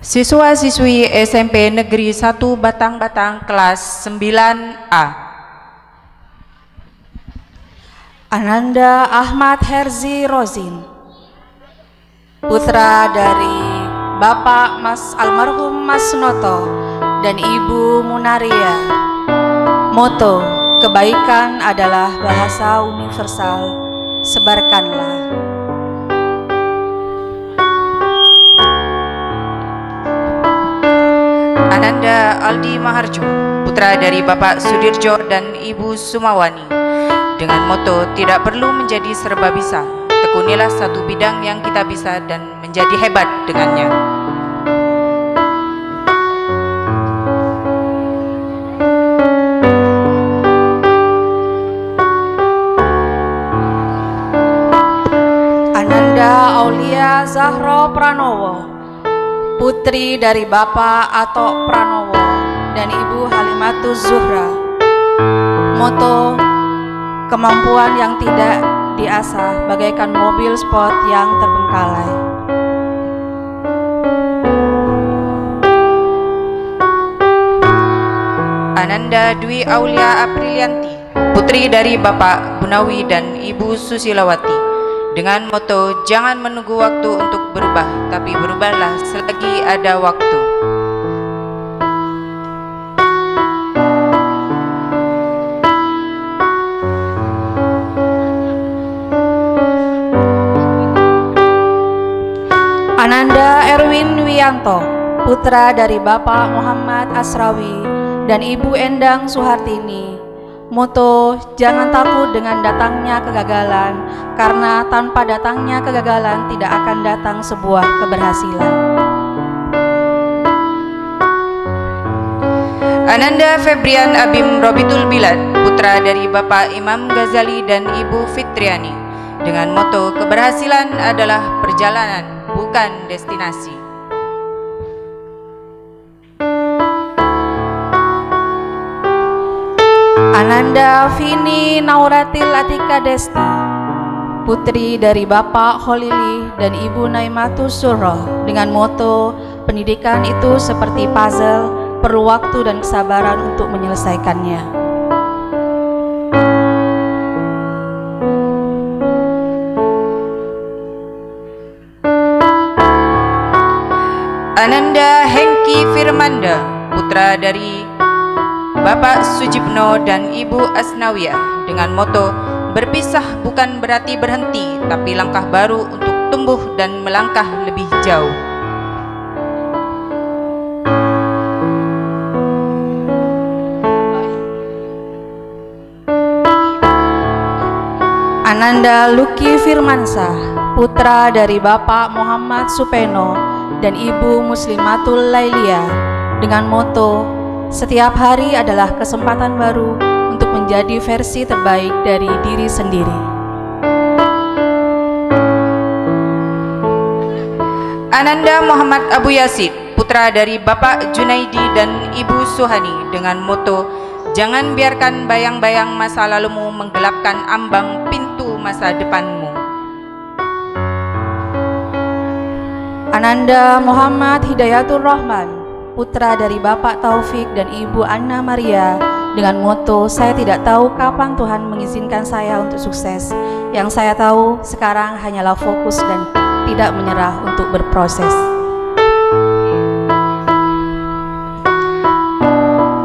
Siswa-siswi SMP Negeri 1 Batang-Batang kelas 9A. Ananda Ahmad Herzi Rozin, putra dari Bapak Mas almarhum Mas Noto dan Ibu Munaria. Moto, kebaikan adalah bahasa universal, sebarkanlah. Ananda Aldi Maharjo, putra dari Bapak Sudirjo dan Ibu Sumawani, dengan moto tidak perlu menjadi serba bisa, tekunilah satu bidang yang kita bisa dan menjadi hebat dengannya. Ananda Aulia Zahro Pranowo, putri dari Bapak Atok Pranowo dan Ibu Halimatus Zuhra. Moto, kemampuan yang tidak diasah bagaikan mobil sport yang terbengkalai. Ananda Dwi Aulia Aprilianti, putri dari Bapak Bunawi dan Ibu Susilawati, dengan moto jangan menunggu waktu untuk berubah, tapi berubahlah selagi ada waktu. Ananda Erwin Wiyanto, putra dari Bapak Muhammad Asrawi dan Ibu Endang Suhartini. Moto, jangan takut dengan datangnya kegagalan, karena tanpa datangnya kegagalan tidak akan datang sebuah keberhasilan. Ananda Febrian Abim Robitul Bilad, putra dari Bapak Imam Ghazali dan Ibu Fitriani, dengan moto keberhasilan adalah perjalanan, bukan destinasi. Ananda Vini Nauratil Atika Desti, putri dari Bapak Holili dan Ibu Naimatus Surro, dengan moto pendidikan itu seperti puzzle, perlu waktu dan kesabaran untuk menyelesaikannya. Ananda Hengki Firmanda, putra dari Bapak Sujibno dan Ibu Asnawiyah, dengan moto berpisah bukan berarti berhenti, tapi langkah baru untuk tumbuh dan melangkah lebih jauh. Ananda Luki Firmansah, putra dari Bapak Muhammad Supeno dan Ibu Muslimatul Lailia, dengan moto setiap hari adalah kesempatan baru untuk menjadi versi terbaik dari diri sendiri. Ananda Muhammad Abu Yasid, putra dari Bapak Junaidi dan Ibu Suhani, dengan moto jangan biarkan bayang-bayang masa lalumu menggelapkan ambang pintu masa depanmu. Ananda Muhammad Hidayatul Rahman, putra dari Bapak Taufik dan Ibu Anna Maria, dengan moto saya tidak tahu kapan Tuhan mengizinkan saya untuk sukses. Yang saya tahu sekarang hanyalah fokus dan tidak menyerah untuk berproses.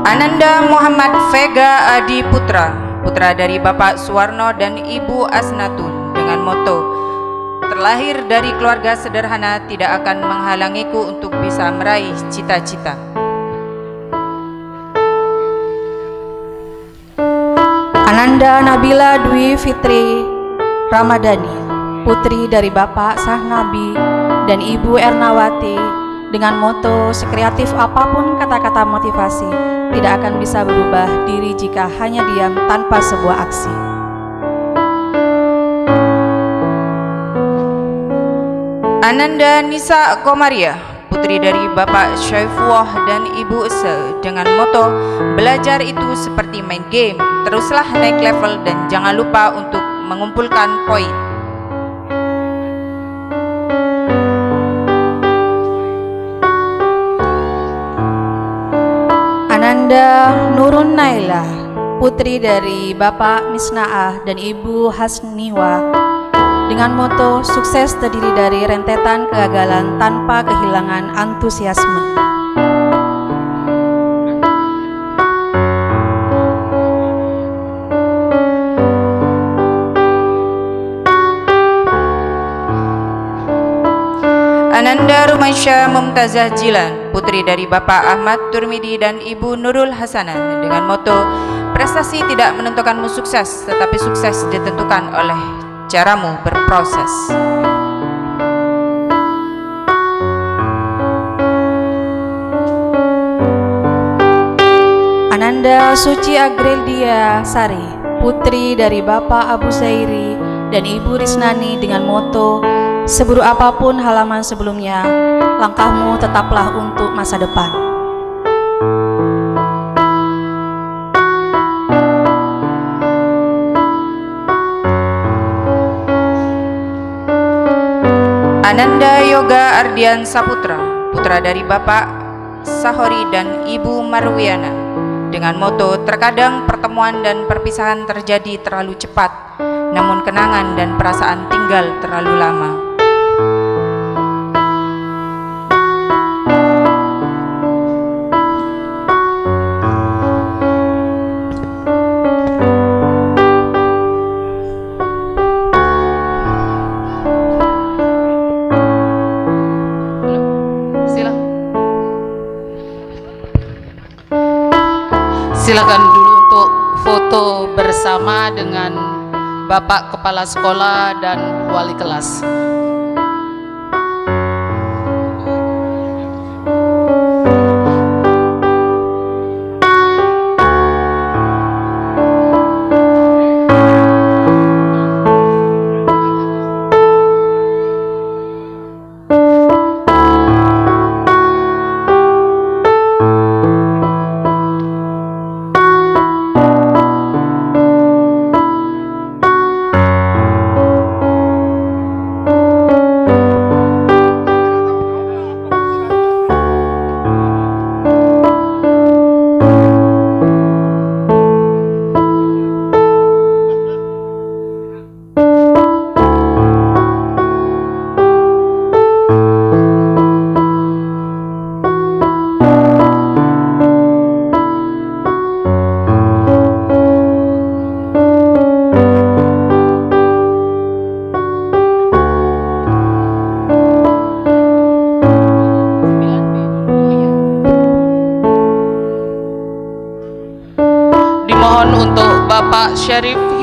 Ananda Muhammad Vega Adi Putra, putra dari Bapak Suwarno dan Ibu Asnatun, dengan moto terlahir dari keluarga sederhana tidak akan menghalangiku untuk bisa meraih cita-cita. Ananda Nabila Dwi Fitri Ramadhani, putri dari Bapak Sahnabi dan Ibu Ernawati, dengan moto sekreatif apapun kata-kata motivasi, tidak akan bisa berubah diri jika hanya diam tanpa sebuah aksi. Ananda Nisa Komaria, putri dari Bapak Syaifullah dan Ibu Ese, dengan moto belajar itu seperti main game, teruslah naik level dan jangan lupa untuk mengumpulkan poin. Ananda Nurun Naila, putri dari Bapak Misnaah dan Ibu Hasniwa, dengan moto sukses terdiri dari rentetan kegagalan tanpa kehilangan antusiasme. Ananda Rumaisya Mumtazah Jilan, putri dari Bapak Ahmad Turmidi dan Ibu Nurul Hasanah, dengan moto prestasi tidak menentukanmu sukses, tetapi sukses ditentukan oleh caramu berproses. Ananda Suci Agreldia Sari, putri dari Bapak Abu Zairi dan Ibu Risnani, dengan moto seburuk apapun halaman sebelumnya, langkahmu tetaplah untuk masa depan. Ananda Yoga Ardian Saputra, putra dari Bapak Sahori dan Ibu Marwiana, dengan moto terkadang pertemuan dan perpisahan terjadi terlalu cepat, namun kenangan dan perasaan tinggal terlalu lama. Silakan dulu untuk foto bersama dengan Bapak Kepala Sekolah dan Wali Kelas.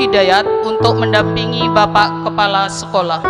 hidayat untuk mendampingi Bapak Kepala Sekolah.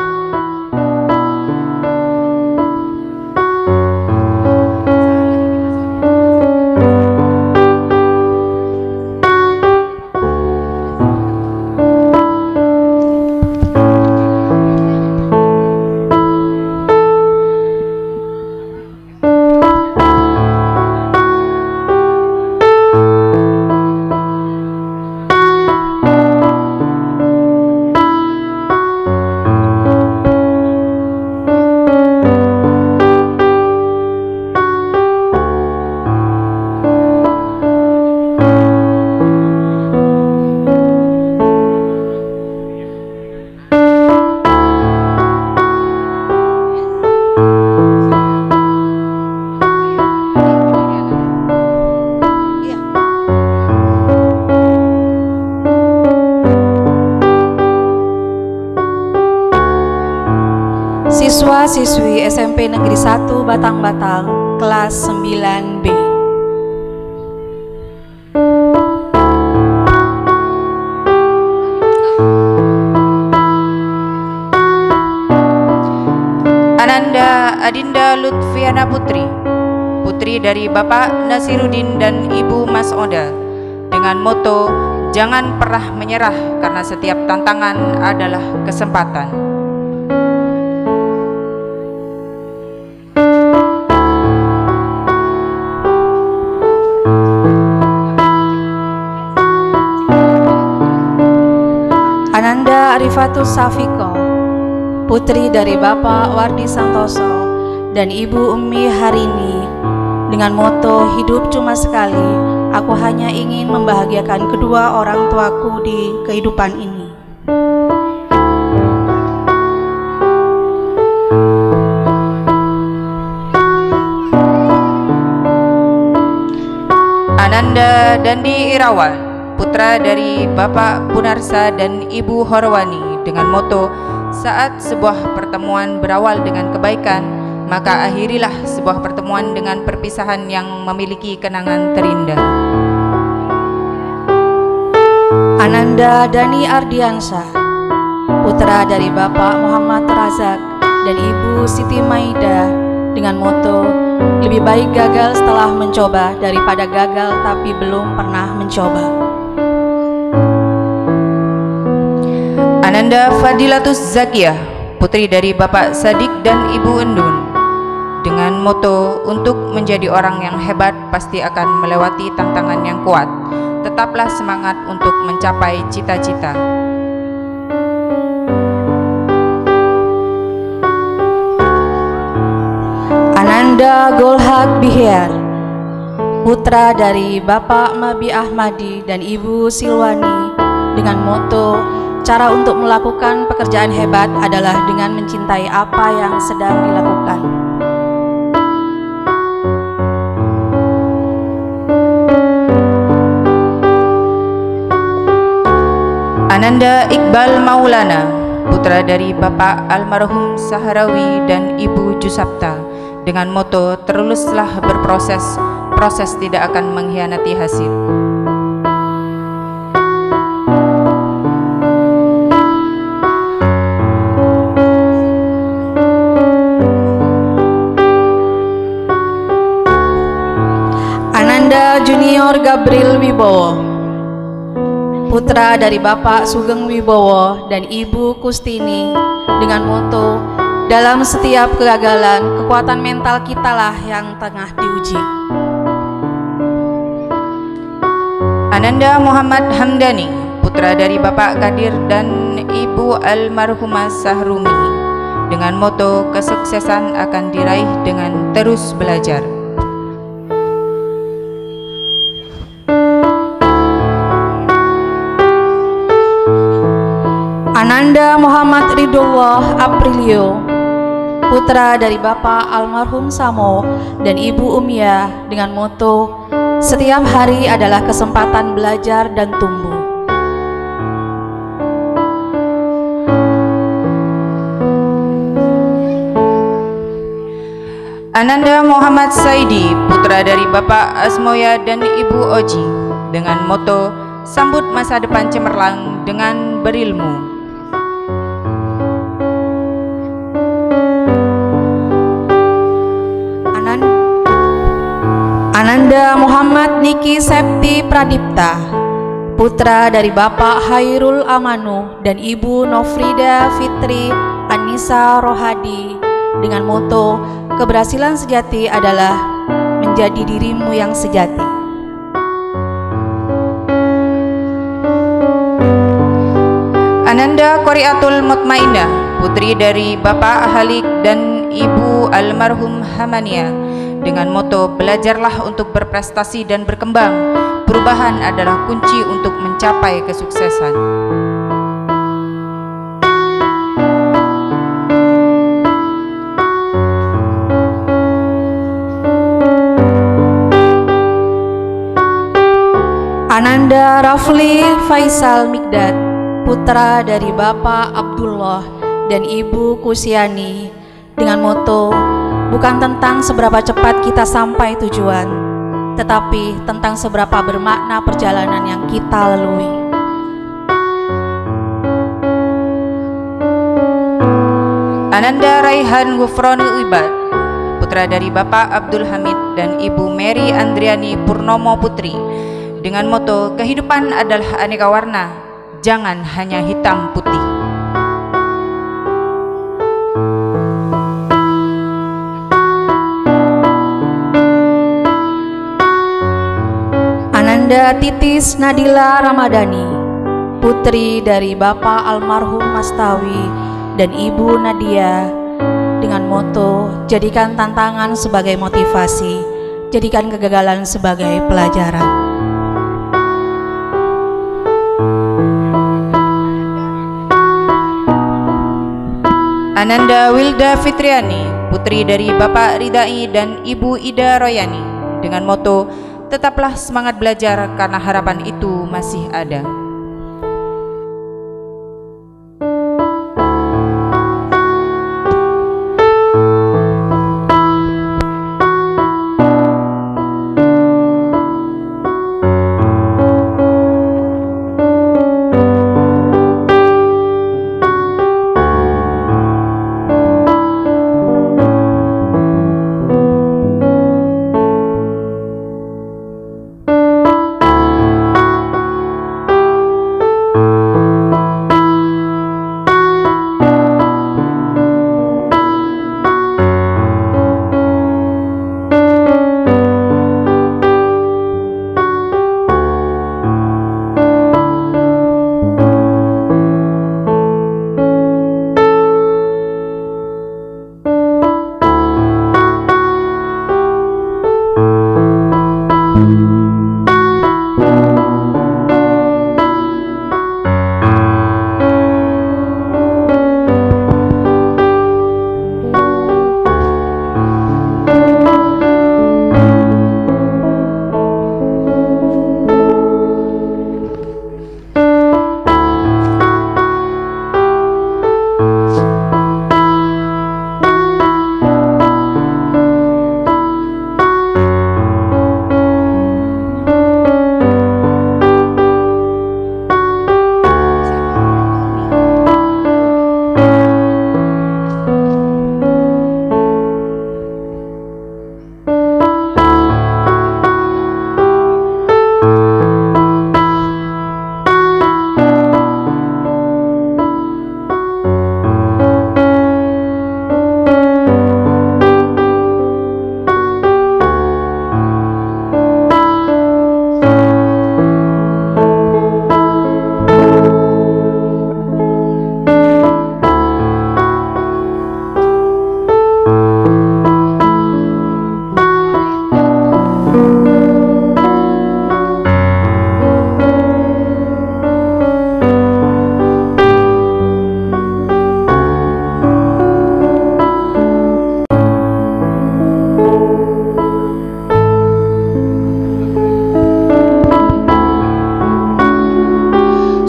Siswa-siswi SMP Negeri 1 Batang-Batang kelas 9B. Ananda Adinda Lutfiana Putri, putri dari Bapak Nasiruddin dan Ibu Mas Oda, dengan moto jangan pernah menyerah karena setiap tantangan adalah kesempatan. Ananda Arifatus Safiko, putri dari Bapak Wardi Santoso dan Ibu Umi Harini, dengan moto hidup cuma sekali, aku hanya ingin membahagiakan kedua orang tuaku di kehidupan ini. Ananda Dandi Irawan, putra dari Bapak Punarsa dan Ibu Horwani, dengan moto saat sebuah pertemuan berawal dengan kebaikan, maka akhirilah sebuah pertemuan dengan perpisahan yang memiliki kenangan terindah. Ananda Dani Ardiansyah, putra dari Bapak Muhammad Razak dan Ibu Siti Maida, dengan moto lebih baik gagal setelah mencoba daripada gagal tapi belum pernah mencoba. Ananda Fadilatus Zakiyah, putri dari Bapak Sadik dan Ibu Endun, dengan moto untuk menjadi orang yang hebat pasti akan melewati tantangan yang kuat. Tetaplah semangat untuk mencapai cita-cita. Ananda Golhak Bihyar, putra dari Bapak Mabi Ahmadi dan Ibu Silwani, dengan moto cara untuk melakukan pekerjaan hebat adalah dengan mencintai apa yang sedang dilakukan. Ananda Iqbal Maulana, putra dari Bapak Almarhum Sahrawi dan Ibu Jusapta, dengan moto teruslah berproses, proses tidak akan mengkhianati hasil. Ananda Junior Gabriel Wibowo, putra dari Bapak Sugeng Wibowo dan Ibu Kustini, dengan moto dalam setiap kegagalan kekuatan mental kitalah yang tengah diuji. Ananda Muhammad Hamdani, putra dari Bapak Kadir dan Ibu Almarhumah Sahrumi, dengan moto kesuksesan akan diraih dengan terus belajar. Ananda Muhammad Ridullah Aprilio, putra dari Bapak Almarhum Samo dan Ibu Umiyah, dengan moto setiap hari adalah kesempatan belajar dan tumbuh. Ananda Muhammad Saidi, putra dari Bapak Asmoya dan Ibu Oji, dengan moto sambut masa depan cemerlang dengan berilmu. Ananda Muhammad Niki Septi Pradipta, putra dari Bapak Hairul Amanu dan Ibu Nofrida Fitri Anissa Rohadi, dengan moto keberhasilan sejati adalah menjadi dirimu yang sejati. Ananda Qoriatul Mutmainah, putri dari Bapak Halik dan Ibu almarhum Hamania, dengan moto belajarlah untuk berprestasi dan berkembang. Perubahan adalah kunci untuk mencapai kesuksesan. Ananda Rafli Faisal Mikdad, putra dari Bapak Abdullah dan Ibu Kusiani, dengan moto bukan tentang seberapa cepat kita sampai tujuan, tetapi tentang seberapa bermakna perjalanan yang kita lalui. Ananda Raihan Gufroni Uibad, putra dari Bapak Abdul Hamid dan Ibu Mary Andriani Purnomo Putri, dengan moto kehidupan adalah aneka warna, jangan hanya hitam putih. Ananda Titis Nadila Ramadhani, putri dari Bapak almarhum Mastawi dan Ibu Nadia, dengan moto jadikan tantangan sebagai motivasi, jadikan kegagalan sebagai pelajaran. Ananda Wilda Fitriani, putri dari Bapak Ridai dan Ibu Ida Royani, dengan moto tetaplah semangat belajar karena harapan itu masih ada.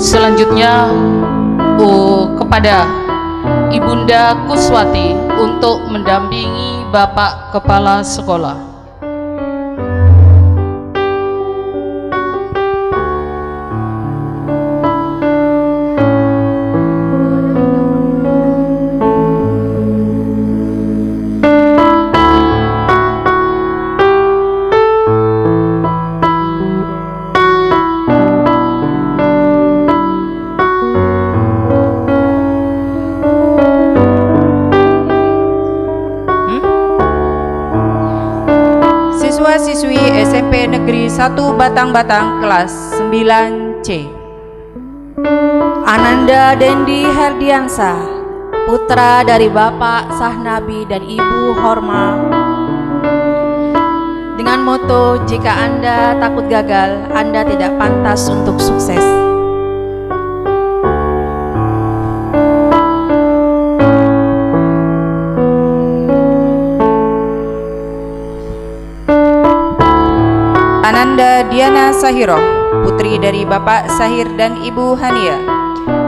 Selanjutnya kepada Ibunda Kuswati untuk mendampingi Bapak Kepala Sekolah. SMP Negeri 1 Batang-Batang kelas 9C. Ananda Dendi Herdiansa, putra dari Bapak Sahnabi dan Ibu Horma, dengan moto, jika Anda takut gagal, Anda tidak pantas untuk sukses. Ananda Diana Sahiro, putri dari Bapak Sahir dan Ibu Hania,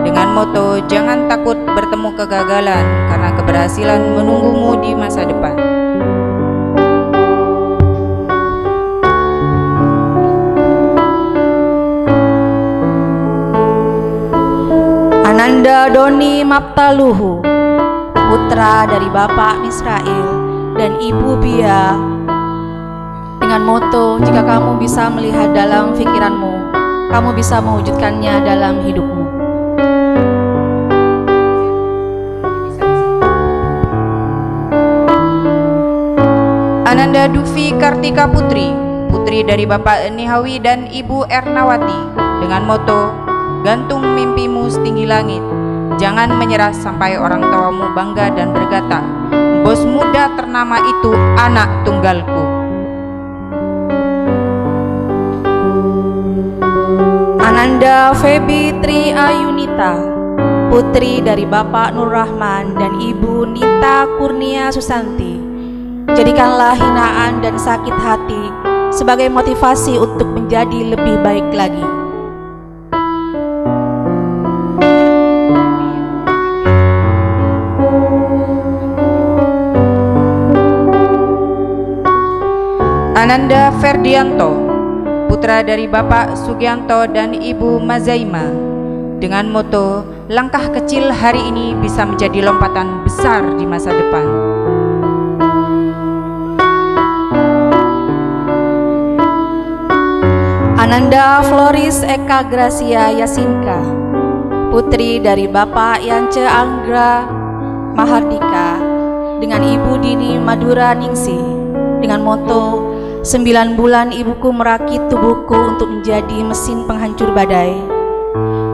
dengan moto, jangan takut bertemu kegagalan karena keberhasilan menunggumu di masa depan. Ananda Doni Maptaluhu, putra dari Bapak Misrail dan Ibu Bia, dengan moto, jika kamu bisa melihat dalam pikiranmu, kamu bisa mewujudkannya dalam hidupmu. Ananda Dufi Kartika Putri, putri dari Bapak Nihawi dan Ibu Ernawati, dengan moto, gantung mimpimu setinggi langit, jangan menyerah sampai orang tuamu bangga dan berkata, bos muda ternama itu anak tunggalku. Ananda Febi Tri Ayunita, putri dari Bapak Nur Rahman dan Ibu Nita Kurnia Susanti, jadikanlah hinaan dan sakit hati sebagai motivasi untuk menjadi lebih baik lagi. Ananda Ferdianto, putra dari Bapak Sugianto dan Ibu Mazaima, dengan moto, langkah kecil hari ini bisa menjadi lompatan besar di masa depan. Ananda Floris Eka Gracia Yasinka, putri dari Bapak Yance Anggra Mahardika, dengan Ibu Dini Madura Ningsi, dengan moto, 9 bulan ibuku merakit tubuhku untuk menjadi mesin penghancur badai,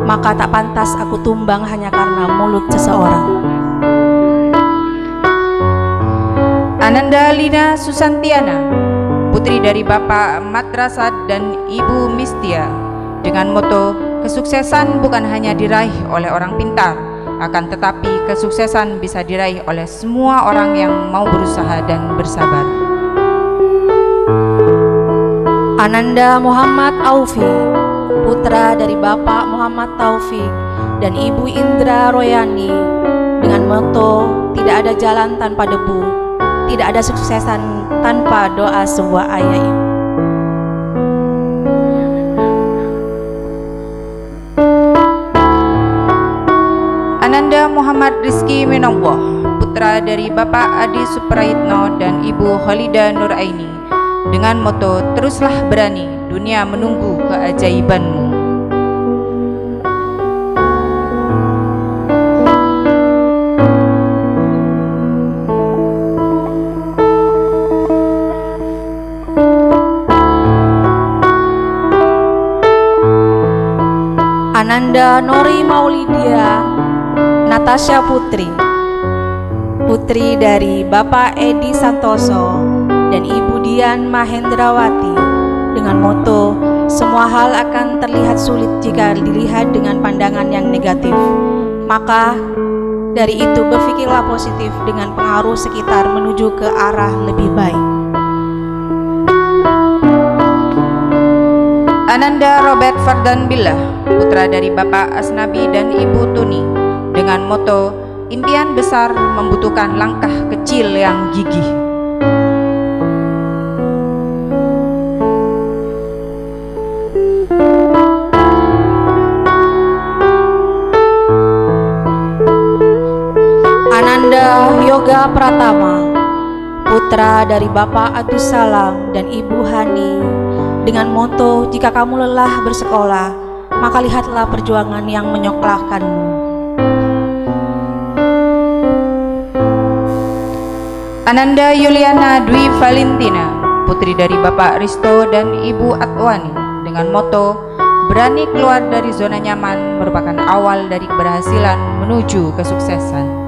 maka tak pantas aku tumbang hanya karena mulut seseorang. Ananda Lina Susantiana, putri dari Bapak Madrasat dan Ibu Mistia, dengan moto, kesuksesan bukan hanya diraih oleh orang pintar, akan tetapi kesuksesan bisa diraih oleh semua orang yang mau berusaha dan bersabar. Ananda Muhammad Aufi, putra dari Bapak Muhammad Taufik dan Ibu Indra Royani, dengan moto, tidak ada jalan tanpa debu, tidak ada kesuksesan tanpa doa sebuah ayah ibu. Ananda Muhammad Rizki Minallah, putra dari Bapak Adi Supraitno dan Ibu Khalida Nuraini, dengan moto, teruslah berani, dunia menunggu keajaibanmu. Ananda Nori Maulidia Natasha Putri, putri dari Bapak Edi Santoso dan Ibu Dian Mahendrawati, dengan moto, semua hal akan terlihat sulit jika dilihat dengan pandangan yang negatif, maka dari itu berpikirlah positif dengan pengaruh sekitar menuju ke arah lebih baik. Ananda Robert Fardan Billah, putra dari Bapak Asnabi dan Ibu Tuni, dengan moto, impian besar membutuhkan langkah kecil yang gigih. Ananda Yoga Pratama, putra dari Bapak Abdus Salam dan Ibu Hani, dengan moto, jika kamu lelah bersekolah, maka lihatlah perjuangan yang menyoklahkanmu. Ananda Yuliana Dwi Valentina, putri dari Bapak Risto dan Ibu Atwani dengan moto berani keluar dari zona nyaman merupakan awal dari keberhasilan menuju kesuksesan.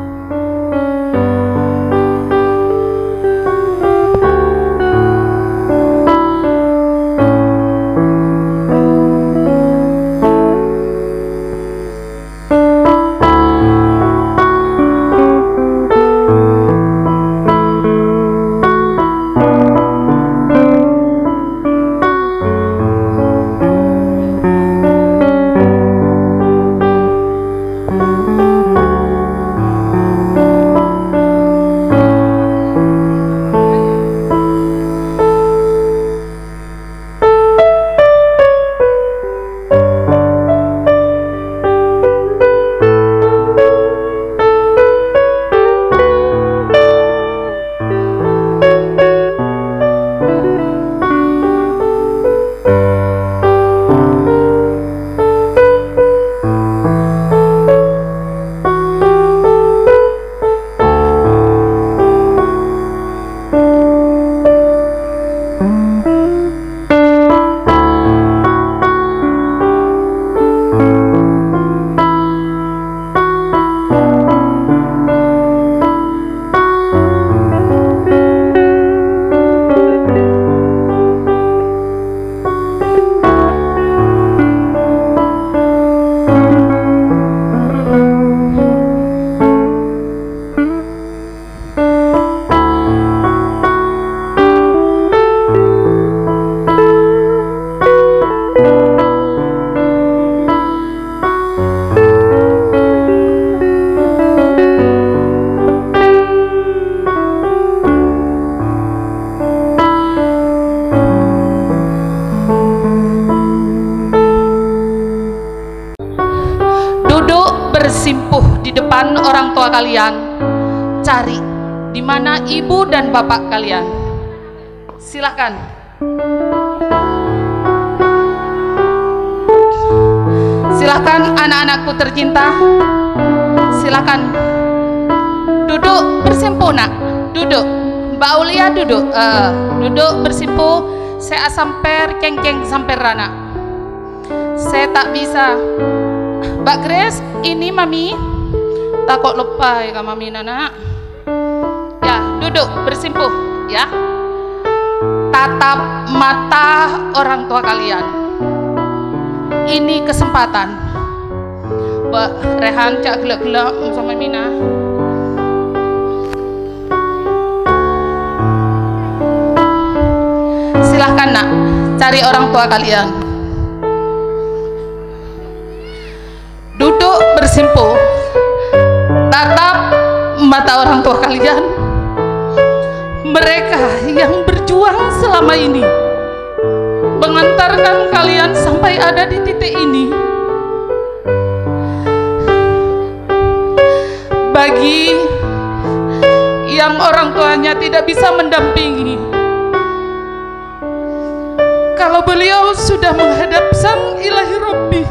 Bersimpuh di depan orang tua kalian, cari di mana ibu dan bapak kalian. Silakan. Silakan anak-anakku tercinta. Silakan duduk bersimpuh nak. Duduk. Mbak Aulia duduk. Duduk bersimpuh. Saya samper keng-keng samper rana. Saya tak bisa. Mbak Grace, ini mami. Takut lupa ya mami nana. Ya, duduk bersimpuh ya. Tatap mata orang tua kalian. Ini kesempatan. Mbak Rehan cak gelap-gelap sama Mina. Silahkan nak, cari orang tua kalian. Duduk bersimpuh, tatap mata orang tua kalian. Mereka yang berjuang selama ini mengantarkan kalian sampai ada di titik ini. Bagi yang orang tuanya tidak bisa mendampingi, kalau beliau sudah menghadap Sang Ilahi Rabbi,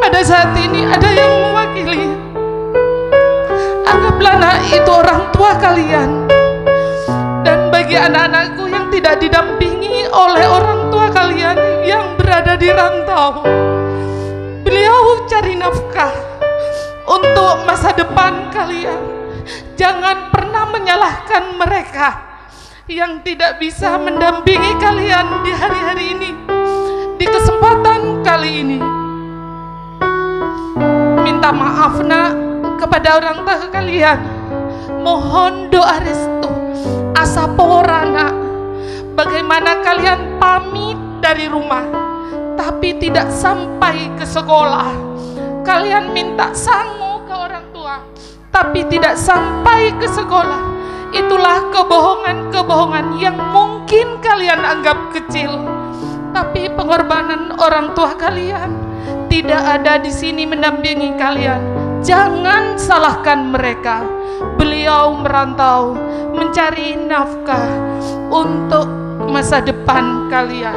pada saat ini ada yang mewakili. Anggaplah nak itu orang tua kalian. Dan bagi anak-anakku yang tidak didampingi oleh orang tua kalian yang berada di rantau, beliau cari nafkah untuk masa depan kalian. Jangan pernah menyalahkan mereka yang tidak bisa mendampingi kalian di hari-hari ini, di kesempatan kali ini. Minta maaf nak kepada orang tua kalian. Mohon doa restu, asapora nak. Bagaimana kalian pamit dari rumah tapi tidak sampai ke sekolah. Kalian minta sangu ke orang tua tapi tidak sampai ke sekolah. Itulah kebohongan-kebohongan yang mungkin kalian anggap kecil, tapi pengorbanan orang tua kalian tidak ada di sini mendampingi kalian. Jangan salahkan mereka. Beliau merantau mencari nafkah untuk masa depan kalian.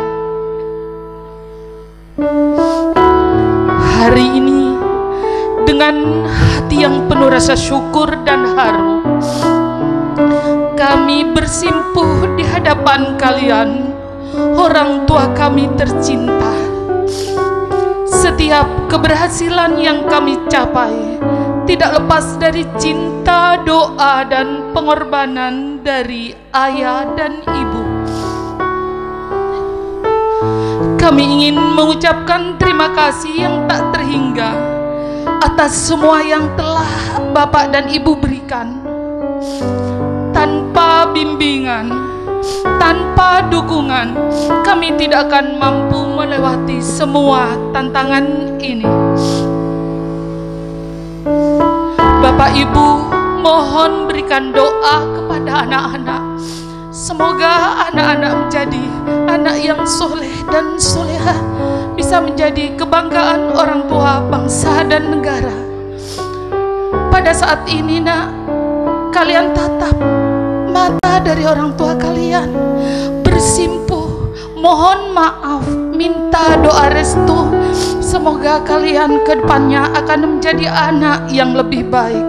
Hari ini dengan hati yang penuh rasa syukur dan haru, kami bersimpuh di hadapan kalian, orang tua kami tercinta. Setiap keberhasilan yang kami capai tidak lepas dari cinta, doa, dan pengorbanan dari ayah dan ibu. Kami ingin mengucapkan terima kasih yang tak terhingga atas semua yang telah Bapak dan Ibu berikan. Tanpa bimbingan, tanpa dukungan, kami tidak akan mampu melewati semua tantangan ini. Bapak Ibu, mohon berikan doa kepada anak-anak. Semoga anak-anak menjadi anak yang soleh dan soleha, bisa menjadi kebanggaan orang tua, bangsa, dan negara. Pada saat ini, nak, kalian tatap mata dari orang tua kalian, bersimpuh, mohon maaf, minta doa restu. Semoga kalian ke depannya akan menjadi anak yang lebih baik.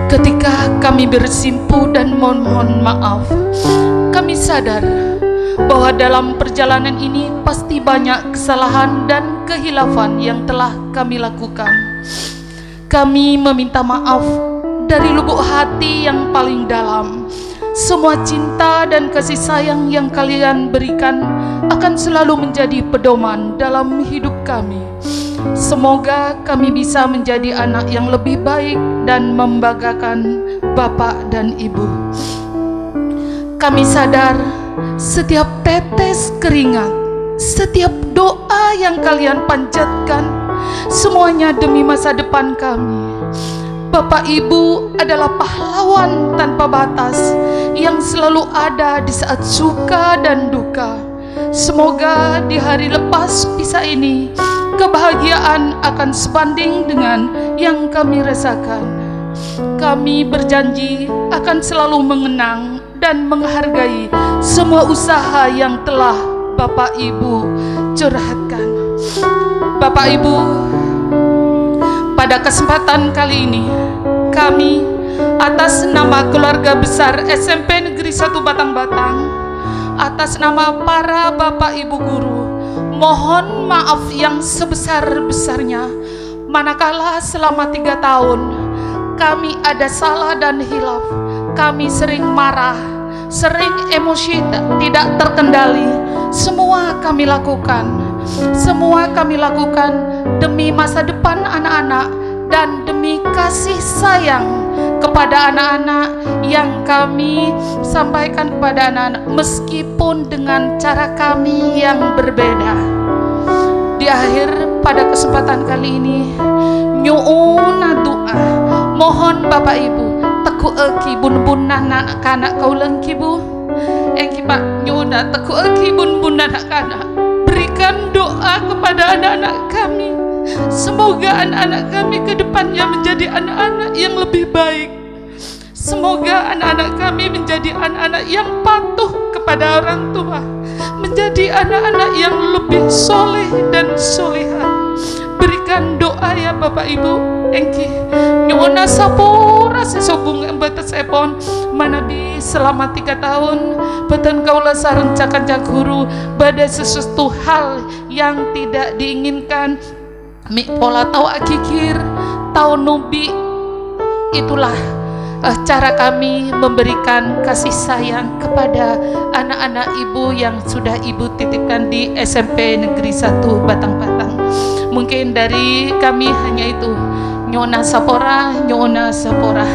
Ketika kami bersimpuh dan mohon maaf, kami sadar bahwa dalam perjalanan ini pasti banyak kesalahan dan kehilafan yang telah kami lakukan. Kami meminta maaf dari lubuk hati yang paling dalam. Semua cinta dan kasih sayang yang kalian berikan akan selalu menjadi pedoman dalam hidup kami. Semoga kami bisa menjadi anak yang lebih baik dan membanggakan Bapak dan Ibu. Kami sadar setiap tetes keringat, setiap doa yang kalian panjatkan, semuanya demi masa depan kami. Bapak Ibu adalah pahlawan tanpa batas yang selalu ada di saat suka dan duka. Semoga di hari lepas pisah ini kebahagiaan akan sebanding dengan yang kami rasakan. Kami berjanji akan selalu mengenang dan menghargai semua usaha yang telah Bapak Ibu curhatkan. Bapak Ibu, pada kesempatan kali ini kami atas nama keluarga besar SMP Negeri 1 Batang-Batang, atas nama para Bapak Ibu guru, mohon maaf yang sebesar-besarnya manakala selama 3 tahun kami ada salah dan hilaf. Kami sering marah, sering emosi tidak terkendali. Semua kami lakukan demi masa depan anak-anak dan demi kasih sayang kepada anak-anak yang kami sampaikan kepada anak-anak, meskipun dengan cara kami yang berbeda. Di akhir pada kesempatan kali ini, nyuuna doa, mohon Bapak Ibu teku eki bun-bun anak-anak kau lengki bu, engki Pak nyuuna teku eki bun-bun anak-anak, berikan doa kepada anak-anak kami. Semoga anak-anak kami ke depannya menjadi anak-anak yang lebih baik. Semoga anak-anak kami menjadi anak-anak yang patuh kepada orang tua, menjadi anak-anak yang lebih soleh dan soleha. Berikan doa ya Bapak Ibu. Engki nyuwuna sapura sesobung batas epon manabi selama 3 tahun beten kaula sareng cakajak guru pada sesuatu hal yang tidak diinginkan. Mi pola tau akikir, tau nubi, itulah cara kami memberikan kasih sayang kepada anak-anak ibu yang sudah ibu titipkan di SMP Negeri 1 Batang-Batang. Mungkin dari kami hanya itu. Nyona sapora.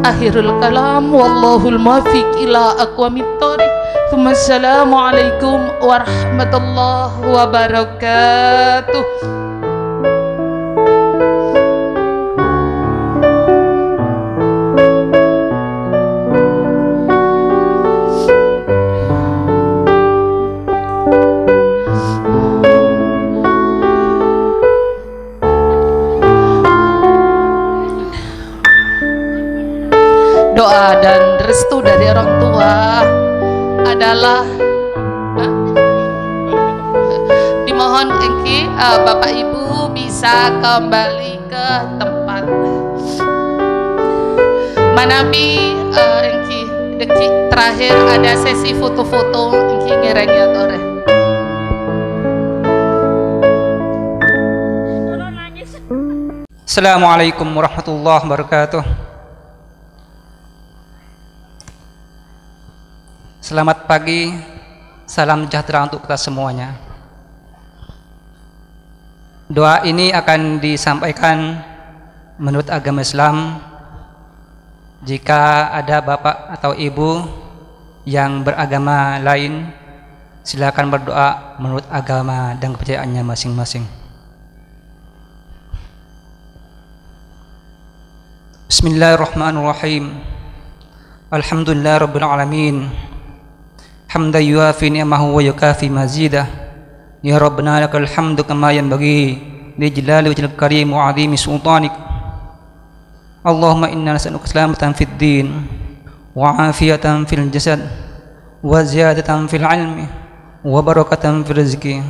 Akhirul kalam, wallahul muwaffiq ila aqwamit thoriq. Assalamualaikum warahmatullahi wabarakatuh. Doa dan restu dari orang tua adalah dimohon engki Bapak Ibu bisa kembali ke tempat. Manabi engki deki terakhir ada sesi foto-foto engki ngerenya tore. Assalamualaikum warahmatullahi wabarakatuh. Selamat pagi, salam sejahtera untuk kita semuanya. Doa ini akan disampaikan menurut agama Islam. Jika ada bapak atau ibu yang beragama lain, silakan berdoa menurut agama dan kepercayaannya masing-masing. Bismillahirrahmanirrahim. Alhamdulillah rabbil alamin. Hamdan yuafi ni'amahu wa yukafi mazidah. Ya Rabbana lakal hamdu kama yanbaghi li jalali wajhil karim wa 'azimi sultanik. Allahumma inna nas'aluka salamatan fid din wa 'afiyatan fil jasad wa ziyadatan fil 'ilmi wa barakatan fil rizqi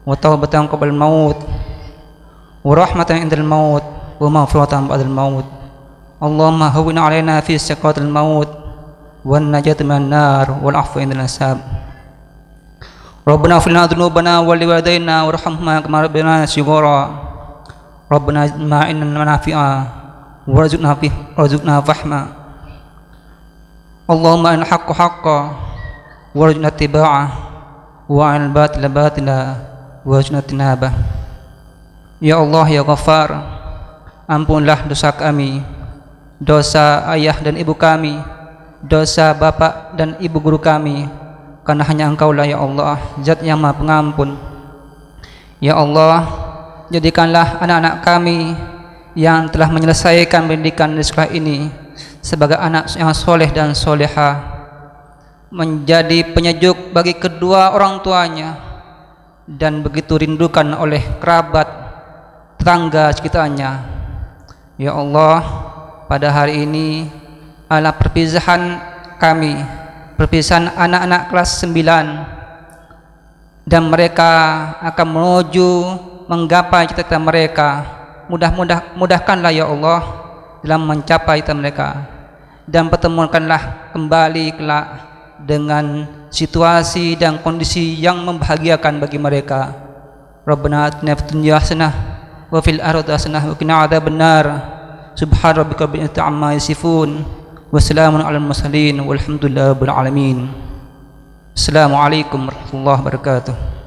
wa taubatan qabla al-maut wa rahmatan indal maut wa maghfiratan ba'da al-maut. Allahumma hawwin 'alaina fi sakaratil maut wan najat minan nar wal 'afwa indal hisab. Rabbana ighfir lana dhunubana wa liwalidayna warhamhuma kama rabbayana shighara. Rabbana ijma'na manafi'a warzuqna fahma. Allahumma inna haqqa haqqan warzuqna ittiba'ah wa al batila batila warzuqna tinabah. Ya Allah ya Ghaffar, ampunlah dosa kami, dosa ayah dan ibu kami, dosa bapak dan ibu guru kami, karena hanya Engkaulah ya Allah, Zat yang Maha Pengampun. Ya Allah, jadikanlah anak-anak kami yang telah menyelesaikan pendidikan di sekolah ini sebagai anak yang soleh dan solehah, menjadi penyejuk bagi kedua orang tuanya dan begitu rindukan oleh kerabat, tetangga sekitarnya. Ya Allah, pada hari ini adalah perpisahan kami, perpisahan anak-anak kelas 9, dan mereka akan menuju menggapai cita-cita mereka. Mudahkanlah ya Allah dalam mencapai cita mereka, dan pertemukanlah kembali kelak dengan situasi dan kondisi yang membahagiakan bagi mereka. Rabbana atina fid dunya hasanah wa fil akhirati hasanah wa qina adzabannar. Subhan rabbika rabbil izzati amma yasifun. Wassalamun alal mursalin walhamdulillahi rabbil alamin. Assalamualaikum warahmatullahi wabarakatuh.